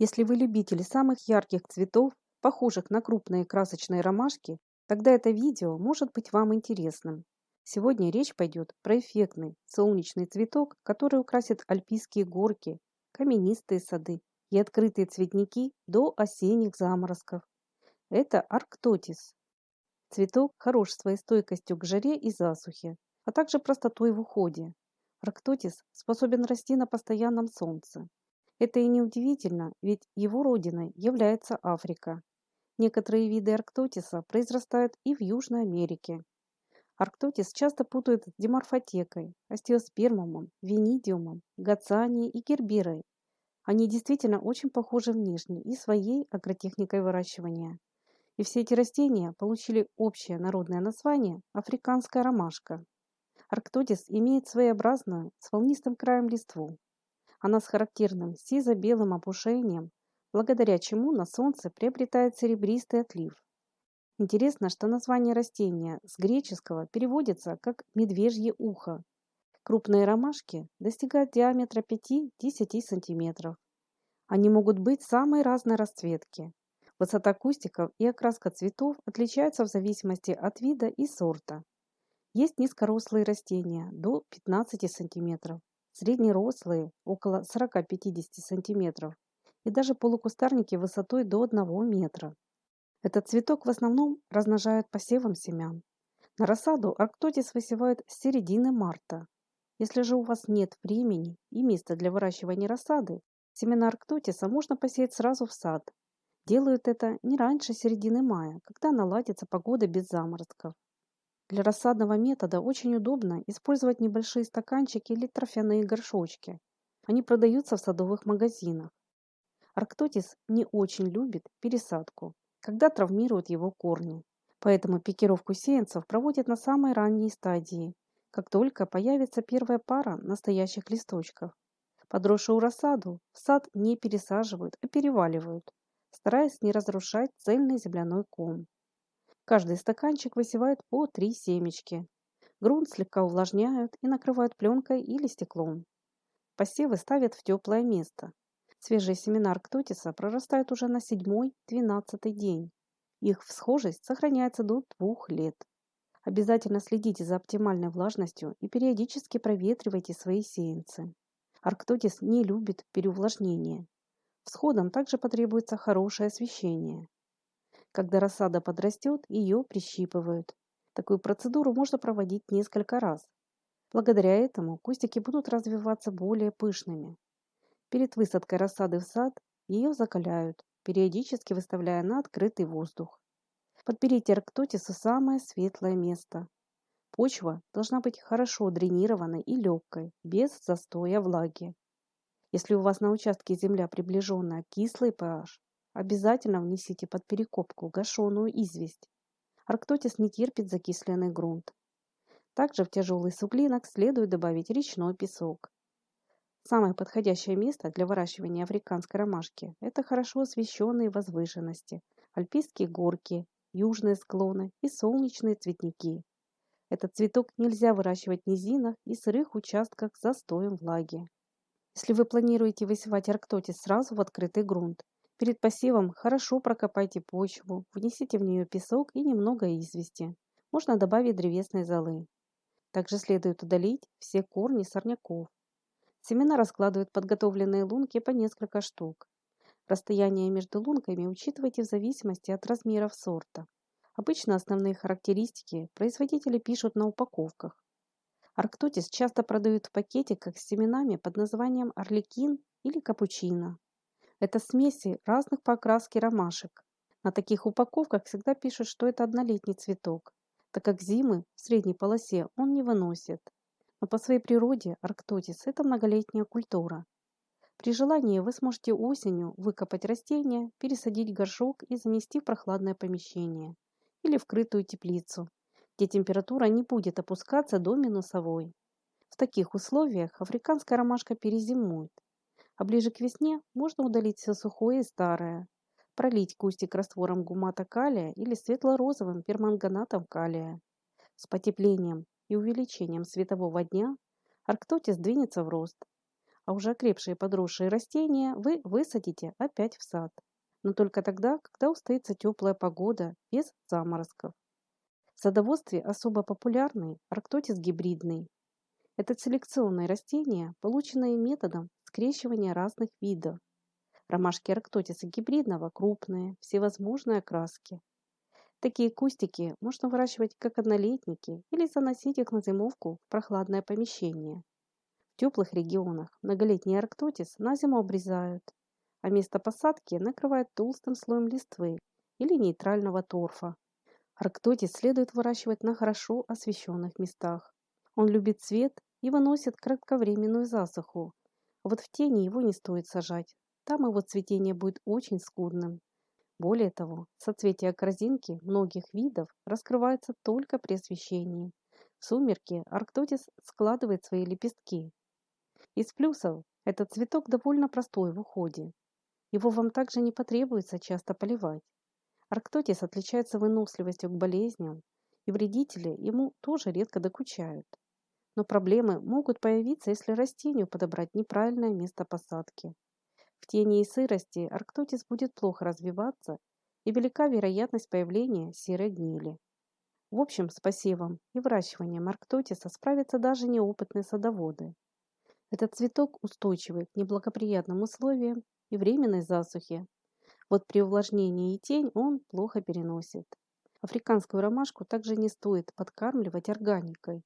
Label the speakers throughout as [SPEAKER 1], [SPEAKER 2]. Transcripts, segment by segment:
[SPEAKER 1] Если вы любитель самых ярких цветов, похожих на крупные красочные ромашки, тогда это видео может быть вам интересным. Сегодня речь пойдет про эффектный солнечный цветок, который украсит альпийские горки, каменистые сады и открытые цветники до осенних заморозков. Это арктотис. Цветок хорош своей стойкостью к жаре и засухе, а также простотой в уходе. Арктотис способен расти на постоянном солнце. Это и не удивительно, ведь его родиной является Африка. Некоторые виды арктотиса произрастают и в Южной Америке. Арктотис часто путают с диморфотекой, остеоспермумом, винидиумом, гацианией и герберой. Они действительно очень похожи внешне и своей агротехникой выращивания. И все эти растения получили общее народное название африканская ромашка. Арктотис имеет своеобразную с волнистым краем листву. Она с характерным сизо-белым опушением, благодаря чему на солнце приобретает серебристый отлив. Интересно, что название растения с греческого переводится как «медвежье ухо». Крупные ромашки достигают диаметра 5–10 см. Они могут быть самой разной расцветки. Высота кустиков и окраска цветов отличаются в зависимости от вида и сорта. Есть низкорослые растения до 15 см, среднерослые около 40–50 см и даже полукустарники высотой до 1 метра. Этот цветок в основном размножают посевом семян. На рассаду арктотис высевают с середины марта. Если же у вас нет времени и места для выращивания рассады, семена арктотиса можно посеять сразу в сад. Делают это не раньше середины мая, когда наладится погода без заморозков. Для рассадного метода очень удобно использовать небольшие стаканчики или торфяные горшочки. Они продаются в садовых магазинах. Арктотис не очень любит пересадку, когда травмируют его корни. Поэтому пикировку сеянцев проводят на самой ранней стадии, как только появится первая пара настоящих листочков. Подросшую рассаду в сад не пересаживают, а переваливают, стараясь не разрушать цельный земляной ком. Каждый стаканчик высевают по 3 семечки. Грунт слегка увлажняют и накрывают пленкой или стеклом. Посевы ставят в теплое место. Свежие семена арктотиса прорастают уже на 7–12 день. Их всхожесть сохраняется до 2 лет. Обязательно следите за оптимальной влажностью и периодически проветривайте свои сеянцы. Арктотис не любит переувлажнение. Всходам также потребуется хорошее освещение. Когда рассада подрастет, ее прищипывают. Такую процедуру можно проводить несколько раз. Благодаря этому кустики будут развиваться более пышными. Перед высадкой рассады в сад ее закаляют, периодически выставляя на открытый воздух. Подберите арктотису самое светлое место. Почва должна быть хорошо дренированной и легкой, без застоя влаги. Если у вас на участке земля приближенная к кислой pH, обязательно внесите под перекопку гашеную известь. Арктотис не терпит закисленный грунт. Также в тяжелый суглинок следует добавить речной песок. Самое подходящее место для выращивания африканской ромашки – это хорошо освещенные возвышенности, альпийские горки, южные склоны и солнечные цветники. Этот цветок нельзя выращивать в низинах и сырых участках с застоем влаги. Если вы планируете высевать арктотис сразу в открытый грунт, перед посевом хорошо прокопайте почву, внесите в нее песок и немного извести. Можно добавить древесной золы. Также следует удалить все корни сорняков. Семена раскладывают в подготовленные лунки по несколько штук. Расстояние между лунками учитывайте в зависимости от размеров сорта. Обычно основные характеристики производители пишут на упаковках. Арктотис часто продают в пакетиках с семенами под названием арлекин или капучино. Это смеси разных по окраске ромашек. На таких упаковках всегда пишут, что это однолетний цветок, так как зимы в средней полосе он не выносит. Но по своей природе арктотис – это многолетняя культура. При желании вы сможете осенью выкопать растение, пересадить в горшок и занести в прохладное помещение или в крытую теплицу, где температура не будет опускаться до минусовой. В таких условиях африканская ромашка перезимует, а ближе к весне можно удалить все сухое и старое, пролить кустик раствором гумата калия или светло-розовым перманганатом калия. С потеплением и увеличением светового дня арктотис двинется в рост, а уже окрепшие подросшие растения вы высадите опять в сад. Но только тогда, когда устоится теплая погода, без заморозков. В садоводстве особо популярный арктотис гибридный. Это селекционные растения, полученные методом скрещивания разных видов. Ромашки арктотиса гибридного крупные, всевозможной окраски. Такие кустики можно выращивать как однолетники или заносить их на зимовку в прохладное помещение. В теплых регионах многолетний арктотис на зиму обрезают, а место посадки накрывают толстым слоем листвы или нейтрального торфа. Арктотис следует выращивать на хорошо освещенных местах. Он любит свет и выносит кратковременную засуху. А вот в тени его не стоит сажать. Там его цветение будет очень скудным. Более того, соцветия корзинки многих видов раскрываются только при освещении. В сумерки арктотис складывает свои лепестки. Из плюсов этот цветок довольно простой в уходе. Его вам также не потребуется часто поливать. Арктотис отличается выносливостью к болезням, и вредители ему тоже редко докучают. Но проблемы могут появиться, если растению подобрать неправильное место посадки. В тени и сырости арктотис будет плохо развиваться, и велика вероятность появления серой гнили. В общем, с посевом и выращиванием арктотиса справятся даже неопытные садоводы. Этот цветок устойчивый к неблагоприятным условиям и временной засухе. Вот при увлажнении и тень он плохо переносит. Африканскую ромашку также не стоит подкармливать органикой.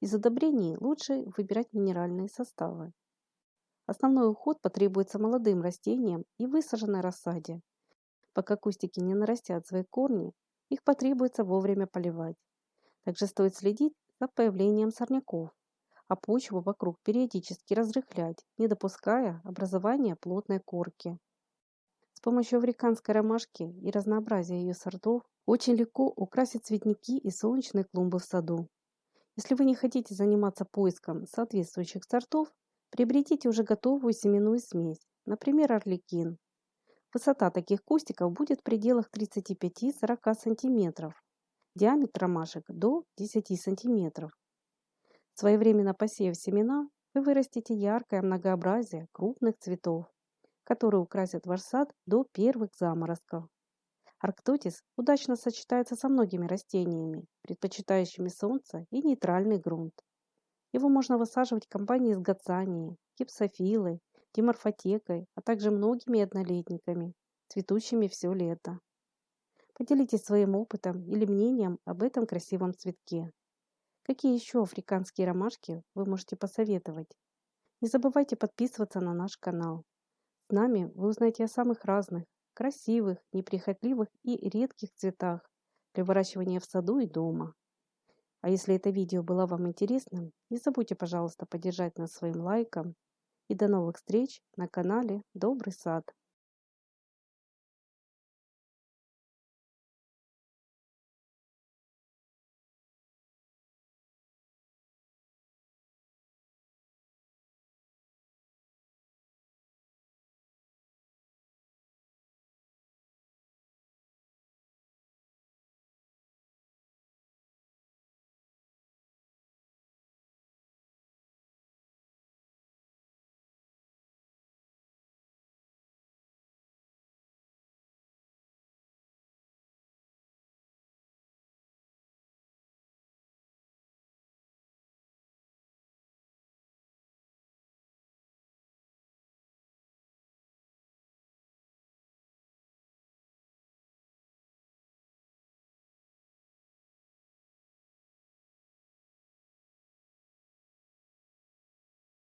[SPEAKER 1] Из удобрений лучше выбирать минеральные составы. Основной уход потребуется молодым растениям и высаженной рассаде. Пока кустики не нарастят свои корни, их потребуется вовремя поливать. Также стоит следить за появлением сорняков, а почву вокруг периодически разрыхлять, не допуская образования плотной корки. С помощью африканской ромашки и разнообразия ее сортов очень легко украсить цветники и солнечные клумбы в саду. Если вы не хотите заниматься поиском соответствующих сортов, приобретите уже готовую семенную смесь, например, арлекин. Высота таких кустиков будет в пределах 35-40 см, диаметр ромашек до 10 см. Своевременно посеяв семена, вы вырастите яркое многообразие крупных цветов, которые украсят ваш сад до первых заморозков. Арктотис удачно сочетается со многими растениями, предпочитающими солнце и нейтральный грунт. Его можно высаживать в компании с гацианией, гипсофилой, диморфотекой, а также многими однолетниками, цветущими все лето. Поделитесь своим опытом или мнением об этом красивом цветке. Какие еще африканские ромашки вы можете посоветовать? Не забывайте подписываться на наш канал. С нами вы узнаете о самых разных, красивых, неприхотливых и редких цветах для выращивания в саду и дома. А если это видео было вам интересным, не забудьте, пожалуйста, поддержать нас своим лайком. И до новых встреч на канале Добрый сад.